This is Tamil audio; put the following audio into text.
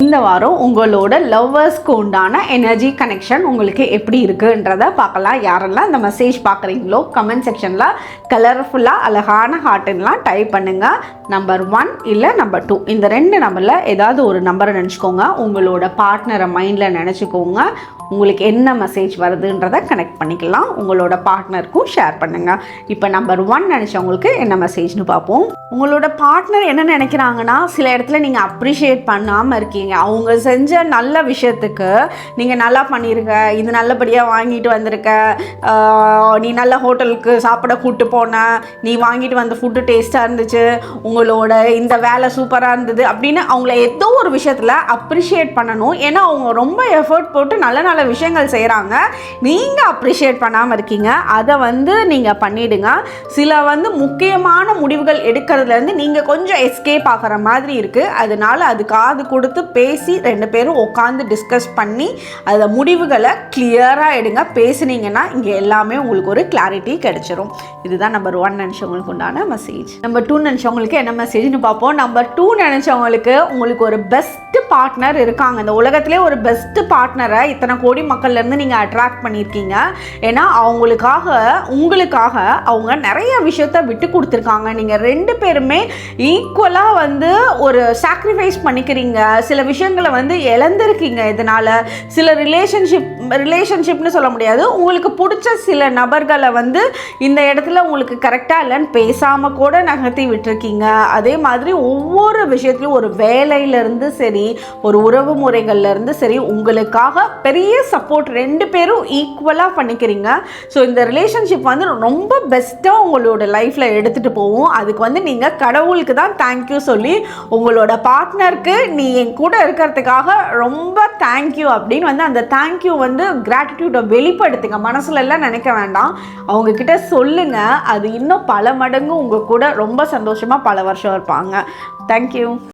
இந்த வாரம் உங்களோட லவ்வர்ஸ்க்கு உண்டான எனர்ஜி கனெக்ஷன் உங்களுக்கு எப்படி இருக்குன்றதை பார்க்கலாம். யாரெல்லாம் இந்த மெசேஜ் பார்க்குறீங்களோ கமெண்ட் செக்ஷனில் கலர்ஃபுல்லாக அழகான ஹார்ட்லாம் டைப் பண்ணுங்கள். நம்பர் 1 இல்லை நம்பர் 2 இந்த 2 நம்பரில் ஏதாவது ஒரு நம்பரை நினச்சிக்கோங்க. உங்களோட பார்ட்னரை மைண்டில் நினச்சிக்கோங்க. உங்களுக்கு என்ன மெசேஜ் வருதுன்றதை கனெக்ட் பண்ணிக்கலாம். உங்களோட பார்ட்னருக்கும் ஷேர் பண்ணுங்கள். இப்போ நம்பர் 1 நினச்சவங்களுக்கு என்ன மெசேஜ்னு பார்ப்போம். உங்களோட பார்ட்னர் என்ன நினைக்கிறாங்கன்னா, சில இடத்துல நீங்கள் அப்ரிஷியேட் பண்ணாமல் இருக்கீங்க. அவங்க செஞ்ச நல்ல விஷயத்துக்கு நீங்கள் நல்லா பண்ணியிருக்க, இது நல்லபடியாக வாங்கிட்டு வந்திருக்க, நீ நல்ல ஹோட்டலுக்கு சாப்பிட கூப்பிட்டு போன, நீ வாங்கிட்டு வந்த ஃபுட்டு டேஸ்ட்டாக இருந்துச்சு, உங்களோட இந்த வேலை சூப்பராக இருந்தது அப்படின்னு அவங்கள ஏதோ ஒரு விஷயத்தில் அப்ரிஷியேட் பண்ணணும். ஏன்னா அவங்க ரொம்ப எஃபர்ட் போட்டு நல்ல நல்ல விஷயங்கள் செய்கிறாங்க. நீங்கள் அப்ரிஷியேட் பண்ணாமல் இருக்கீங்க. அதை நீங்கள் பண்ணிவிடுங்க. சில முக்கியமான முடிவுகள் எடுக்கிறதுலேருந்து நீங்கள் கொஞ்சம் எஸ்கேப் ஆகிற மாதிரி இருக்குது. அதனால அது காது கொடுத்து பேசி 2 பேரும் உட்காந்து டிஸ்கஸ் பண்ணி அதை முடிவுகளை கிளியராக எடுங்க. பேசுனீங்கன்னா இங்கே எல்லாமே உங்களுக்கு ஒரு கிளாரிட்டி கிடைச்சிரும். இதுதான் நம்பர் 1 நினச்சவங்களுக்கு உண்டான மெசேஜ். நம்பர் 2 நினச்சவங்களுக்கு என்ன மெசேஜ்னு பார்ப்போம். நம்பர் 2 நினச்சவங்களுக்கு உங்களுக்கு ஒரு பெஸ்ட் பார்ட்னர் இருக்காங்க. இந்த உலகத்திலே ஒரு பெஸ்ட் பார்ட்னரை இத்தனை கோடி மக்கள்லேருந்து நீங்கள் அட்ராக்ட் பண்ணியிருக்கீங்க. ஏன்னா உங்களுக்காக அவங்க நிறைய விஷயத்த விட்டு கொடுத்துருக்காங்க. நீங்கள் 2 பேருமே ஈக்குவலாக ஒரு சாக்ரிஃபைஸ் பண்ணிக்கிறீங்க. சில விஷயங்களை இழந்திருக்கீங்க. இதனால் சில ரிலேஷன்ஷிப்னு சொல்ல முடியாது, உங்களுக்கு பிடிச்ச சில நபர்களை இந்த இடத்துல உங்களுக்கு கரெக்டாக இல்லைன்னு பேசாமல் கூட நகர்த்தி விட்டுருக்கீங்க. அதே மாதிரி ஒவ்வொரு விஷயத்துலையும் ஒரு வேலையிலேருந்து சரி, ஒரு உறவு முறைகள்லேருந்து சரி, உங்களுக்காக பெரிய சப்போர்ட் 2 பேரும் ஈக்குவலாக பண்ணிக்கிறீங்க. ஸோ இந்த ரிலேஷன்ஷிப் ரொம்ப பெஸ்ட்டாக உங்களோட லைஃப்பில் எடுத்துகிட்டு போகும். அதுக்கு நீங்கள் கடவுளுக்கு தான் தேங்க்யூ சொல்லி உங்களோட பார்ட்னருக்கு நீ என் கூட இருக்கிறதுக்காக ரொம்ப தேங்க்யூ அப்படின்னு அந்த தேங்க்யூ கிராட்டிடியூடை வெளிப்படுத்துங்க. மனசுல எல்லாம் நினைக்க வேண்டாம், அவங்கக்கிட்ட சொல்லுங்கள். அது இன்னும் பல மடங்கு உங்கள் கூட ரொம்ப சந்தோஷமாக பல வருஷம் இருப்பாங்க. தேங்க்யூ.